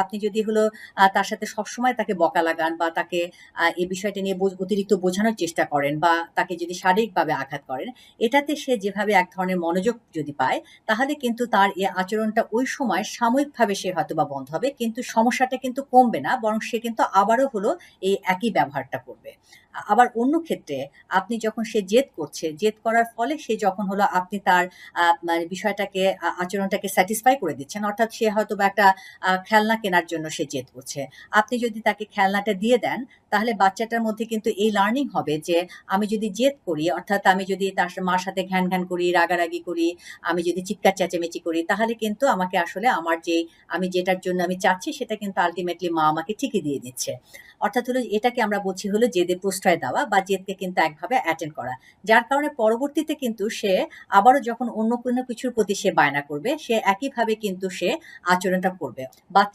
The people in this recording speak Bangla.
আপনি যদি হলো তার সাথে সবসময় তাকে বকা লাগান বা তাকে এই বিষয়টা নিয়ে অতিরিক্ত বোঝানোর চেষ্টা করেন বা তাকে যদি শারীরিকভাবে আঘাত করেন, এটাতে সে যেভাবে এক ধরনের মনোযোগ যদি পায়, তাহলে কিন্তু তার এই আচরণটা ওই সময় সাময়িকভাবে সে হয়তোবা বন্ধ হবে। কিন্তু সমস্যাটা কিন্তু কমবে না, বরং সে কিন্তু আবারও হলো এই একই ব্যবহারটা করবে। আবার অন্য ক্ষেত্রে আপনি যখন সে জেদ করছে, জেদ করার ফলে সে যখন হলো আপনি তার মানে বিষয়টাকে আচরণটাকে স্যাটিসফাই করে দিচ্ছেন। অর্থাৎ সে হয়তোবা একটা খেলনা কেনার জন্য সে জেদ করছে। আপনি যদি তাকে খেলনাটা দিয়ে দেন, তাহলে বাচ্চাটার মধ্যে কিন্তু এই লার্নিং হবে যে আমি যদি জেদ করি, অর্থাৎ আমি যদি তার মার সাথে ঘ্যান করি, রাগারাগি করি, আমি যদি চিৎকার চেঁচামেচি করি, তাহলে কিন্তু আমাকে আসলে আমার আমি যেটার জন্য আমি চাচ্ছি সেটা কিন্তু আল্টিমেটলি মা আমাকে ঠিকই দিয়ে দিচ্ছে। অর্থাৎ হলো এটাকে আমরা বলছি হলো জেদে প্রশ্রয় দেওয়া বা জেদকে কিন্তু একভাবে অ্যাটেন্ড করা। যার কারণে পরবর্তীতে কিন্তু সে আবারও যখন অন্য কোনো কিছুর প্রতি সে বায়না করবে, সে একইভাবে কিন্তু সে আচরণটা করবে। বাচ্চারা